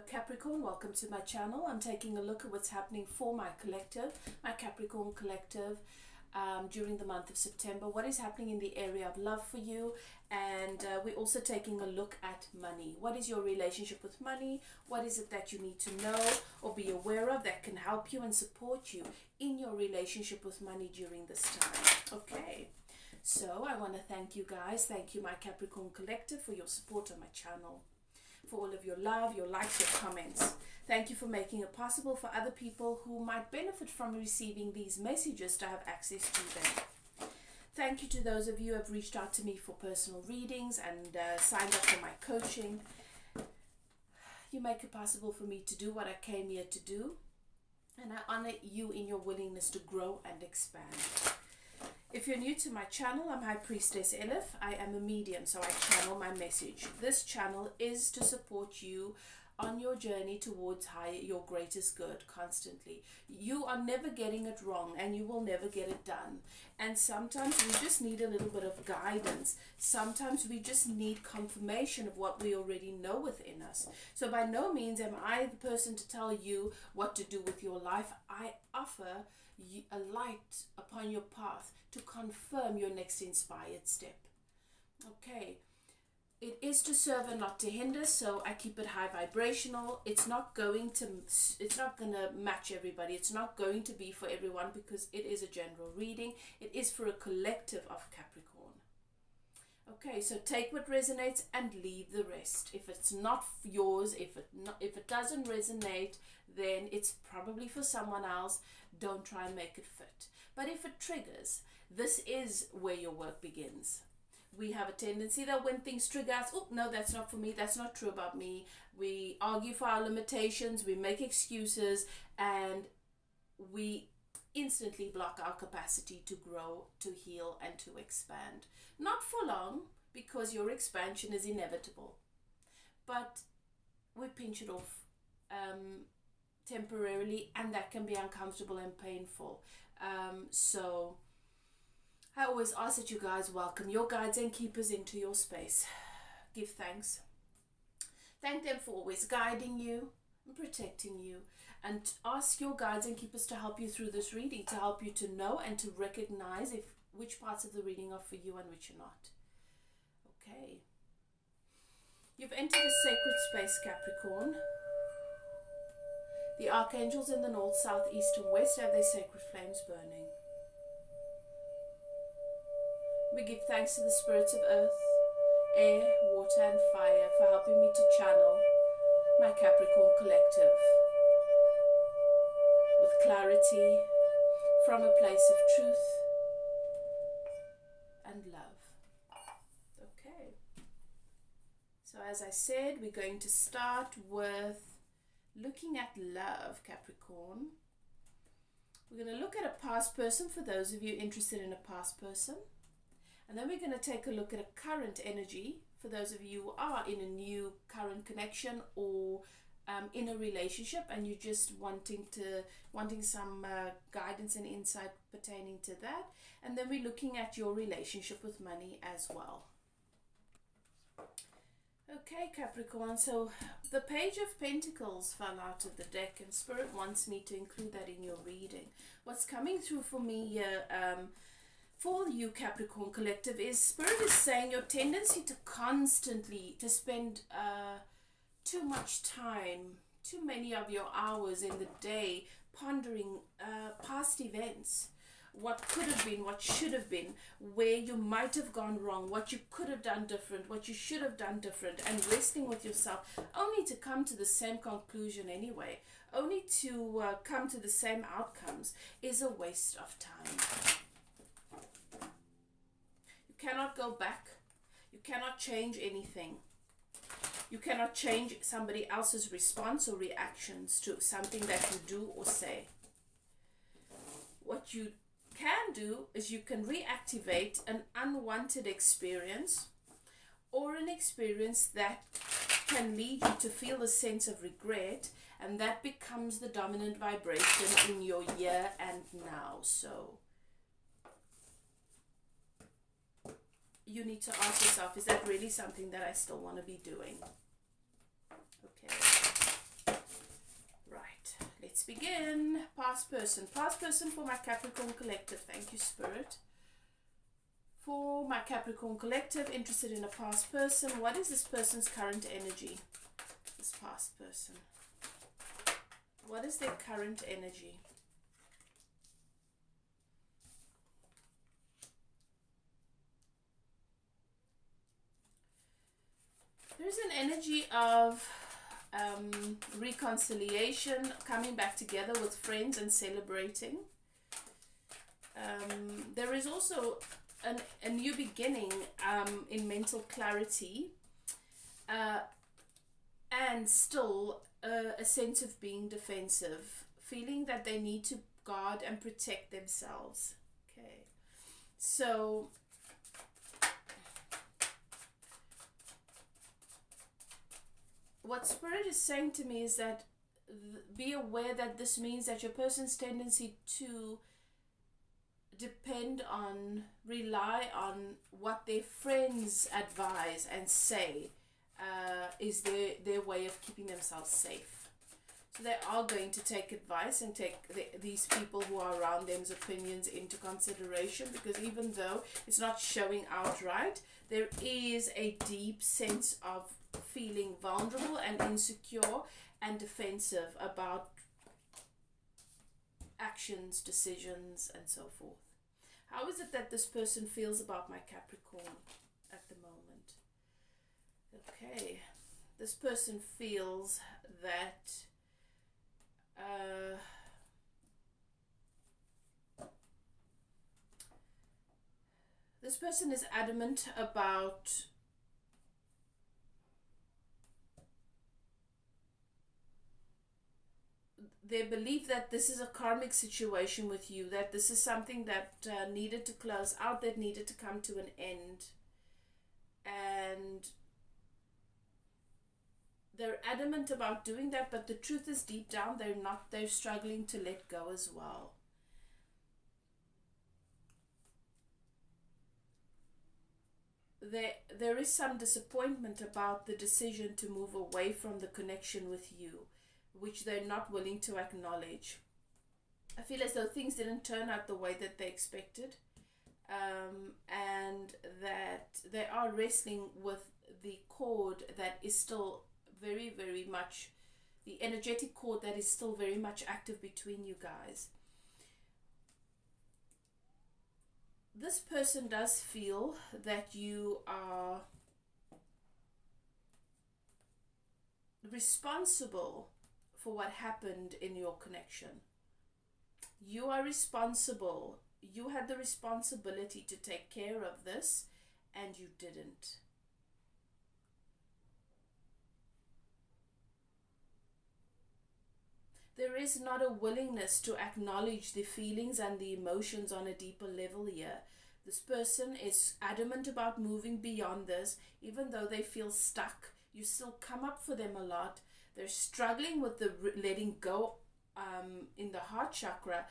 Capricorn, welcome to my channel. I'm taking a look at what's happening for my collective, my Capricorn collective, during the month of September. What is happening in the area of love for you? And we're also taking a look at money. What is your relationship with money? What is it that you need to know or be aware of that can help you and support you in your relationship with money during this time? Okay. So I want to thank you guys. Thank you, my Capricorn collective, for your support on my channel, for all of your love, your likes, your comments. Thank you for making it possible for other people who might benefit from receiving these messages to have access to them. Thank you to those of you who have reached out to me for personal readings and signed up for my coaching. You make it possible for me to do what I came here to do, and I honor you in your willingness to grow and expand. If you're new to my channel, I'm High Priestess Elif. I am a medium, so I channel my message. This channel is to support you on your journey towards your greatest good constantly. You are never getting it wrong, and you will never get it done. And sometimes we just need a little bit of guidance. Sometimes we just need confirmation of what we already know within us. So by no means am I the person to tell you what to do with your life. I offer a light upon your path to confirm your next inspired step. Okay, it is to serve and not to hinder, so I keep it high vibrational. It's not going to match everybody. It's not going to be for everyone because it is a general reading. It is for a collective of Capricorn. Okay, so take what resonates and leave the rest. If it's not yours, if it doesn't resonate, then it's probably for someone else. Don't try and make it fit. But if it triggers, this is where your work begins. We have a tendency that when things trigger us, oh, no, that's not for me, that's not true about me. We argue for our limitations, we make excuses, and we instantly block our capacity to grow, to heal, and to expand. Not for long, because your expansion is inevitable. But we pinch it off temporarily, and that can be uncomfortable and painful. So I always ask that you guys welcome your guides and keepers into your space. Give thanks. Thank them for always guiding you and protecting you. And ask your guides and keepers to help you through this reading, to help you to know and to recognize which parts of the reading are for you and which are not. Okay. You've entered a sacred space, Capricorn. The archangels in the north, south, east, and west have their sacred flames burning. We give thanks to the spirits of earth, air, water, and fire for helping me to channel my Capricorn collective with clarity from a place of truth and love. Okay. So as I said, we're going to start with looking at love, Capricorn. We're going to look at a past person for those of you interested in a past person. And then we're going to take a look at a current energy for those of you who are in a new current connection or in a relationship and you're just wanting some guidance and insight pertaining to that. And then we're looking at your relationship with money as well. Okay, Capricorn, so the Page of Pentacles fell out of the deck and Spirit wants me to include that in your reading. What's coming through for me here, for you Capricorn collective, is Spirit is saying your tendency to constantly spend too much time, too many of your hours in the day pondering past events. What could have been, what should have been, where you might have gone wrong, what you could have done different, what you should have done different, and wrestling with yourself, only to come to the same conclusion anyway, only to come to the same outcomes, is a waste of time. You cannot go back. You cannot change anything. You cannot change somebody else's response or reactions to something that you do or say. What you can do is you can reactivate an unwanted experience or an experience that can lead you to feel a sense of regret, and that becomes the dominant vibration in your here and now. So you need to ask yourself, is that really something that I still want to be doing? Okay. Let's begin. Past person. Past person for my Capricorn collective. Thank you, Spirit. For my Capricorn collective, interested in a past person. What is this person's current energy? This past person. What is their current energy? There's an energy of reconciliation, coming back together with friends and celebrating. There is also a new beginning in mental clarity, and still a sense of being defensive, feeling that they need to guard and protect themselves. Okay, so what Spirit is saying to me is that be aware that this means that your person's tendency to depend on, rely on what their friends advise and say is their way of keeping themselves safe. So they are going to take advice and take these people who are around them's opinions into consideration, because even though it's not showing outright, there is a deep sense of feeling vulnerable and insecure and defensive about actions, decisions, and so forth. How is it that this person feels about my Capricorn at the moment? Okay, this person feels that this person is adamant about their belief that this is a karmic situation with you, that this is something that needed to close out, that needed to come to an end. And they're adamant about doing that, but the truth is deep down they're struggling to let go as well. There is some disappointment about the decision to move away from the connection with you, which they're not willing to acknowledge. I feel as though things didn't turn out the way that they expected, and that they are wrestling with the cord that is still very, very much, the energetic cord that is still very much active between you guys. This person does feel that you are responsible for what happened in your connection. You are responsible. You had the responsibility to take care of this, and you didn't. There is not a willingness to acknowledge the feelings and the emotions on a deeper level here. This person is adamant about moving beyond this, even though they feel stuck. You still come up for them a lot. They're struggling with the letting go in the heart chakra,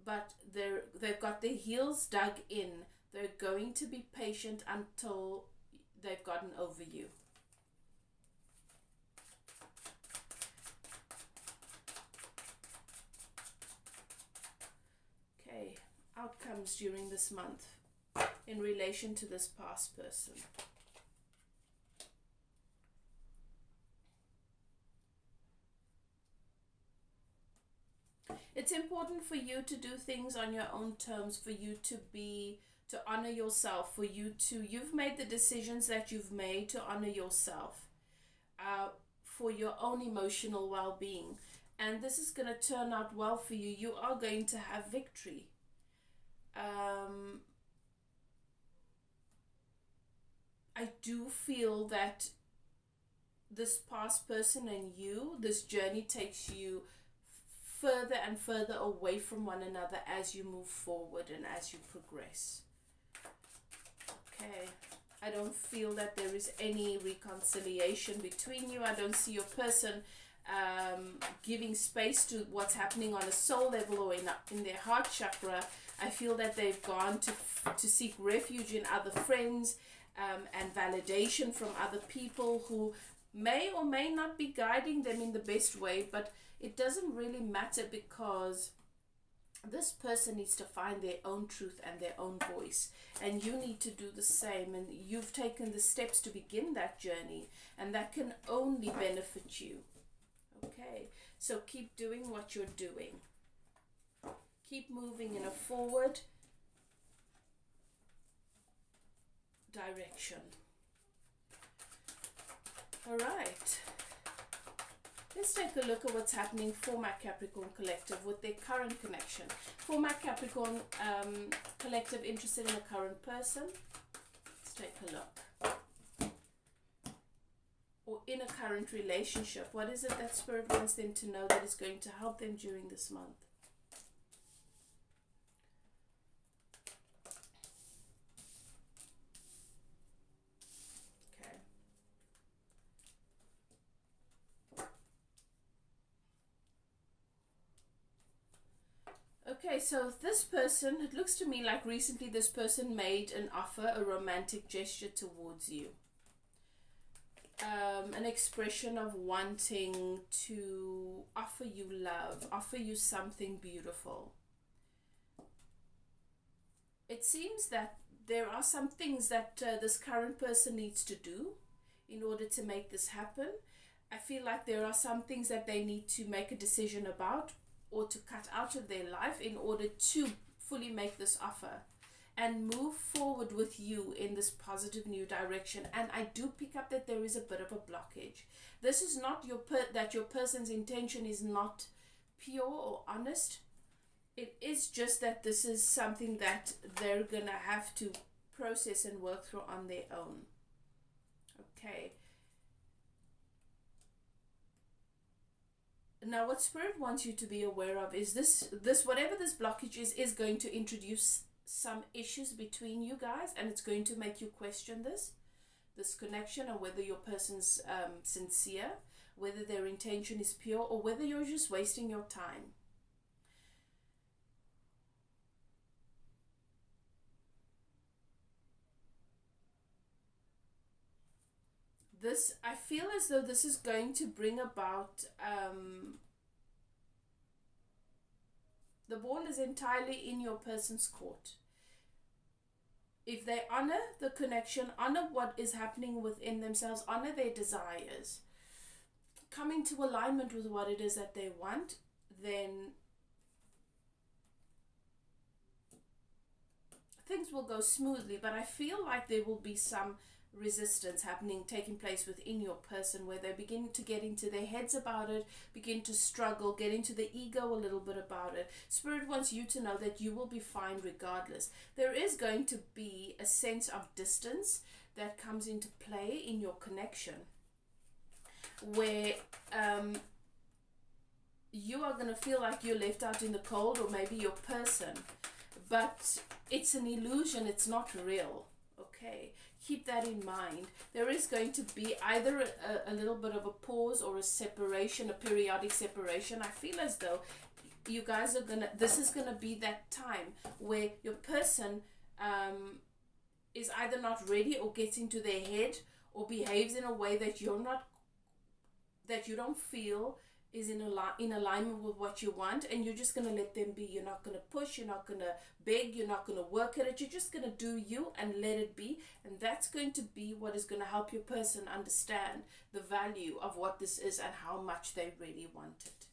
but they've got their heels dug in. They're going to be patient until they've gotten over you. Okay, outcomes during this month in relation to this past person. It's important for you to do things on your own terms, for you to honor yourself, you've made the decisions that you've made to honor yourself, for your own emotional well-being. And this is going to turn out well for you. You are going to have victory. I do feel that this past person and you, this journey takes you further and further away from one another as you move forward and as you progress. Okay, I don't feel that there is any reconciliation between you. I don't see your person giving space to what's happening on a soul level or in their heart chakra. I feel that they've gone to seek refuge in other friends and validation from other people who may or may not be guiding them in the best way, but it doesn't really matter, because this person needs to find their own truth and their own voice, and you need to do the same. And you've taken the steps to begin that journey, and that can only benefit you. Okay, so keep doing what you're doing. Keep moving in a forward direction. All right. Let's take a look at what's happening for my Capricorn collective with their current connection. For my Capricorn collective interested in a current person, let's take a look. Or in a current relationship, what is it that Spirit wants them to know that is going to help them during this month? Okay, so this person, it looks to me like recently this person made an offer, a romantic gesture towards you. An expression of wanting to offer you love, offer you something beautiful. It seems that there are some things that this current person needs to do in order to make this happen. I feel like there are some things that they need to make a decision about, or to cut out of their life in order to fully make this offer and move forward with you in this positive new direction. And I do pick up that there is a bit of a blockage. This is not that your person's intention is not pure or honest. It is just that this is something that they're gonna have to process and work through on their own. Okay. Now, what Spirit wants you to be aware of is this whatever this blockage is going to introduce some issues between you guys, and it's going to make you question this connection, or whether your person's sincere, whether their intention is pure, or whether you're just wasting your time. I feel as though this is going to bring about, the ball is entirely in your person's court. If they honor the connection, honor what is happening within themselves, honor their desires, come into alignment with what it is that they want, then things will go smoothly. But I feel like there will be some resistance taking place within your person, where they begin to get into their heads about it, begin to struggle, get into the ego a little bit about it. Spirit wants you to know that you will be fine regardless. There is going to be a sense of distance that comes into play in your connection, where you are going to feel like you're left out in the cold, or maybe your person, but it's an illusion, it's not real. Okay, keep that in mind. There is going to be either a little bit of a pause or a separation, a periodic separation. I feel as though you guys are this is gonna be that time where your person is either not ready, or gets into their head, or behaves in a way that you don't feel is in alignment with what you want, and you're just going to let them be. You're not going to push, you're not going to beg, you're not going to work at it, you're just going to do you and let it be. And that's going to be what is going to help your person understand the value of what this is and how much they really want it.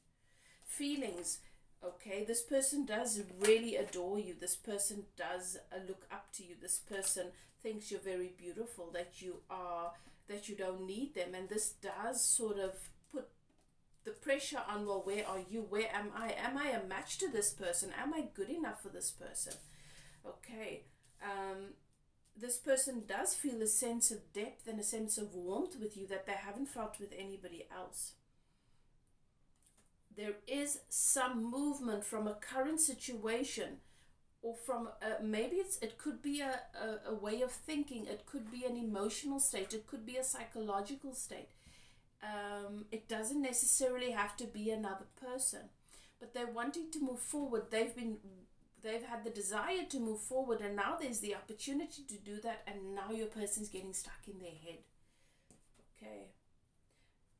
Feelings. Okay, this person does really adore you. This person does look up to you. This person thinks you're very beautiful, that you don't need them. And this does sort of put the pressure on, well, where are you? Where am I? Am I a match to this person? Am I good enough for this person? Okay. This person does feel a sense of depth and a sense of warmth with you that they haven't felt with anybody else. There is some movement from a current situation, or from maybe it could be a way of thinking, it could be an emotional state, it could be a psychological state. It doesn't necessarily have to be another person, but they're wanting to move forward. They've had the desire to move forward, and now there's the opportunity to do that, and now your person's getting stuck in their head. Okay.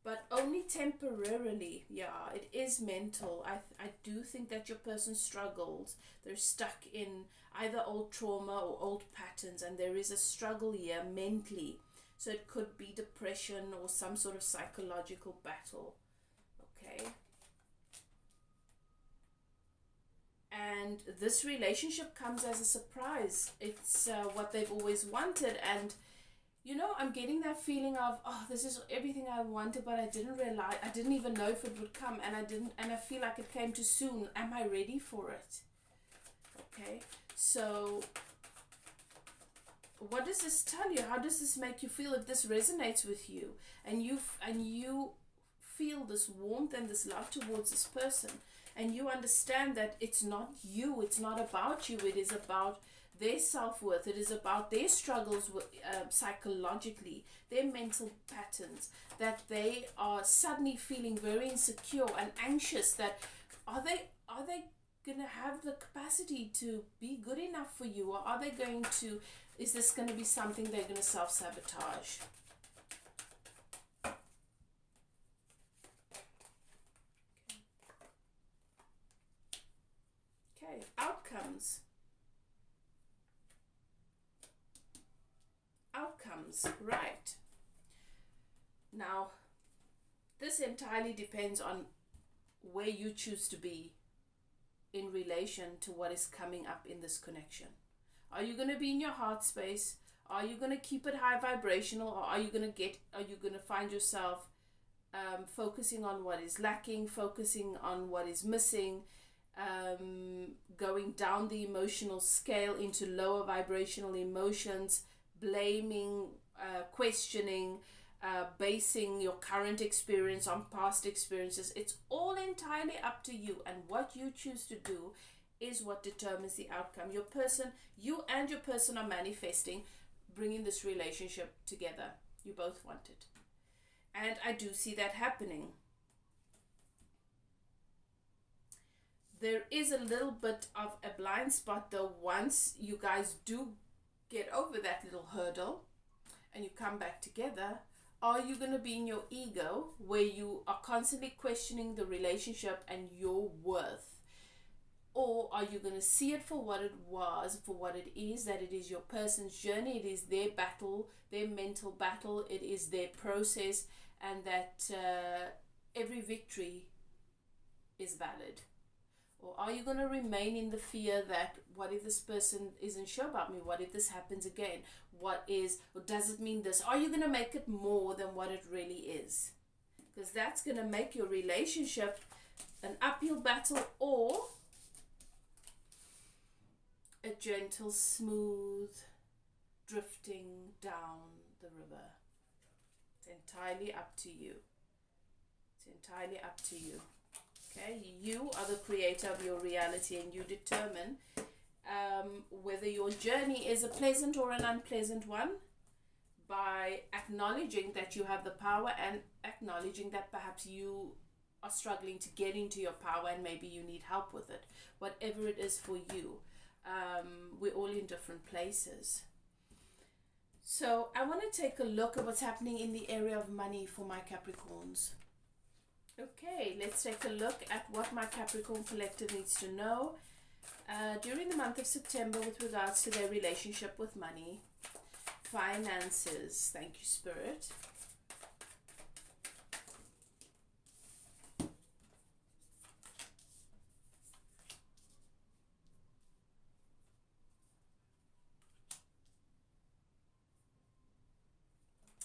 but only temporarily. Yeah, it is mental. I do think that your person struggles. They're stuck in either old trauma or old patterns, and there is a struggle here mentally. So it could be depression or some sort of psychological battle. Okay. And this relationship comes as a surprise. It's what they've always wanted, and I'm getting that feeling of, oh, this is everything I wanted, but I didn't even know if it would come, and I feel like it came too soon. Am I ready for it? Okay, so what does this tell you? How does this make you feel if this resonates with you, and you feel this warmth and this love towards this person, and you understand that it's not you, it's not about you, it is about their self-worth, it is about their struggles with, psychologically, their mental patterns, that they are suddenly feeling very insecure and anxious, that are they going to have the capacity to be good enough for you, or are they going to, is this going to be something they're going to self-sabotage? Okay, outcomes. Right. Now, this entirely depends on where you choose to be in relation to what is coming up in this connection. Are you going to be in your heart space? Are you going to keep it high vibrational, or are you going to find yourself focusing on what is lacking, focusing on what is missing, going down the emotional scale into lower vibrational emotions, blaming, questioning, basing your current experience on past experiences? It's all entirely up to you, and what you choose to do is what determines the outcome. You and your person are manifesting bringing this relationship together. You both want it, and I do see that happening. There is a little bit of a blind spot though. Once you guys do get over that little hurdle and you come back together, are you going to be in your ego where you are constantly questioning the relationship and your worth? Or are you going to see it for what it was, for what it is, that it is your person's journey, it is their battle, their mental battle, it is their process, and that every victory is valid? Or are you going to remain in the fear that, what if this person isn't sure about me? What if this happens again? Or does it mean this? Are you going to make it more than what it really is? Because that's going to make your relationship an uphill battle, or a gentle, smooth drifting down the river. It's entirely up to you. It's entirely up to you. Okay, you are the creator of your reality, and you determine whether your journey is a pleasant or an unpleasant one by acknowledging that you have the power, and acknowledging that perhaps you are struggling to get into your power and maybe you need help with it. Whatever it is for you, we're all in different places. So I want to take a look at what's happening in the area of money for my Capricorns. Okay, let's take a look at what my Capricorn collective needs to know during the month of September with regards to their relationship with money, finances. Thank you, Spirit.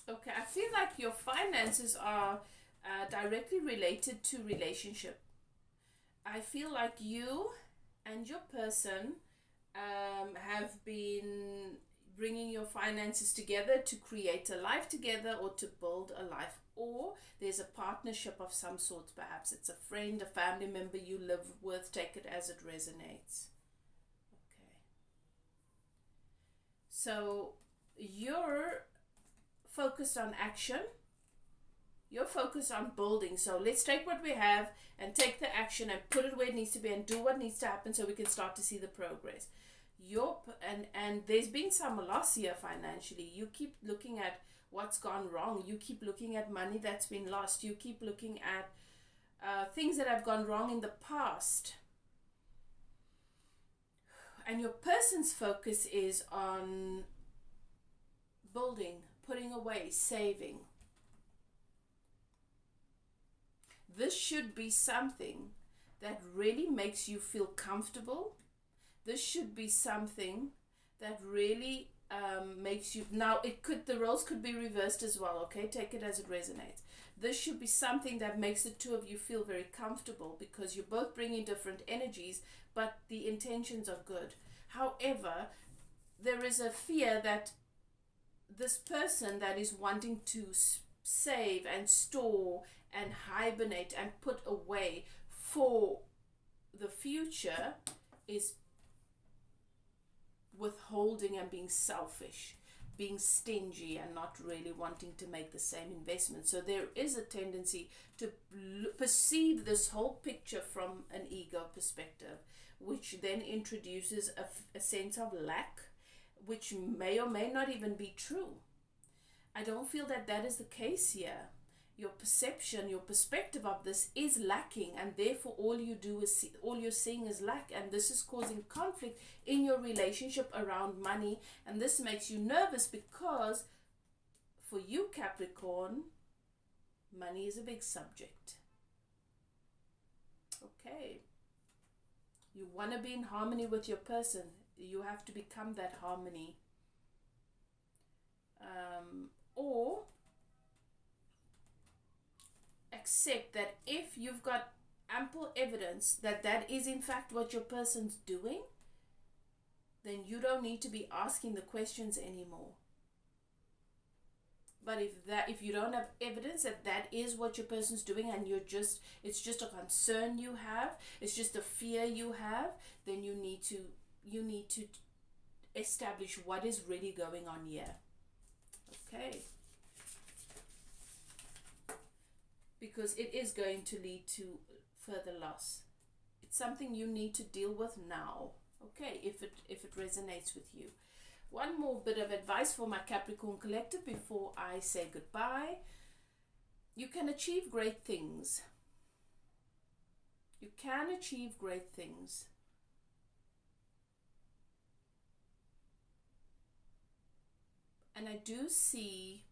Okay, I feel like your finances are directly related to relationship. I feel like you and your person have been bringing your finances together to create a life together, or to build a life, or there's a partnership of some sort. Perhaps it's a friend, a family member you live with. Take it as it resonates. Okay, so you're focused on action. You're focused on building. So let's take what we have and take the action and put it where it needs to be and do what needs to happen so we can start to see the progress. And there's been some loss here financially. You keep looking at what's gone wrong. You keep looking at money that's been lost. You keep looking at things that have gone wrong in the past. And your person's focus is on building, putting away, saving. This should be something that really makes you feel comfortable. This should be something that really makes you, now the roles could be reversed as well, okay? Take it as it resonates. This should be something that makes the two of you feel very comfortable, because you're both bringing different energies, but the intentions are good. However, there is a fear that this person that is wanting to save and store and hibernate and put away for the future is withholding and being selfish, being stingy, and not really wanting to make the same investment. So there is a tendency to perceive this whole picture from an ego perspective, which then introduces a sense of lack, which may or may not even be true. I don't feel that that is the case here. Your perception, your perspective of this is lacking, and therefore all you're seeing is lack, and this is causing conflict in your relationship around money. And this makes you nervous because for you, Capricorn, money is a big subject. Okay. You want to be in harmony with your person. You have to become that harmony. Or accept that if you've got ample evidence that that is in fact what your person's doing, then you don't need to be asking the questions anymore. But if you don't have evidence that that is what your person's doing, and it's just a concern you have, it's just a fear you have, then you need to establish what is really going on here. Okay. Because it is going to lead to further loss. It's something you need to deal with now. Okay, if it resonates with you. One more bit of advice for my Capricorn collective before I say goodbye. You can achieve great things. You can achieve great things. And I do see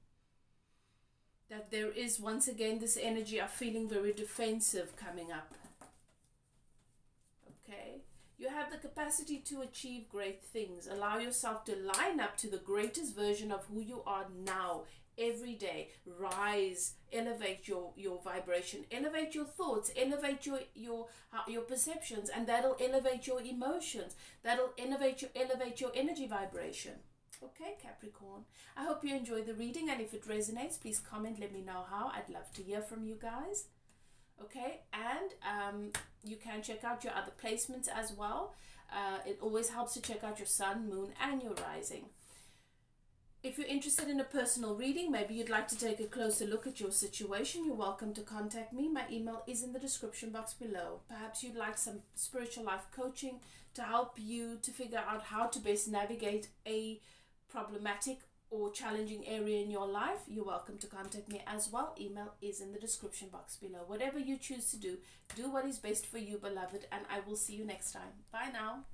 that there is once again this energy of feeling very defensive coming up. Okay? You have the capacity to achieve great things. Allow yourself to line up to the greatest version of who you are now, every day. Rise, elevate your vibration, elevate your thoughts, elevate your perceptions, and that'll elevate your emotions. That'll elevate your energy vibration. Okay, Capricorn. I hope you enjoy the reading, and if it resonates, please comment, let me know how. I'd love to hear from you guys. Okay, and you can check out your other placements as well. It always helps to check out your sun, moon, and your rising. If you're interested in a personal reading, maybe you'd like to take a closer look at your situation, you're welcome to contact me. My email is in the description box below. Perhaps you'd like some spiritual life coaching to help you to figure out how to best navigate a problematic or challenging area in your life, you're welcome to contact me as well. Email is in the description box below. Whatever you choose to do, do what is best for you, beloved, and I will see you next time. Bye now.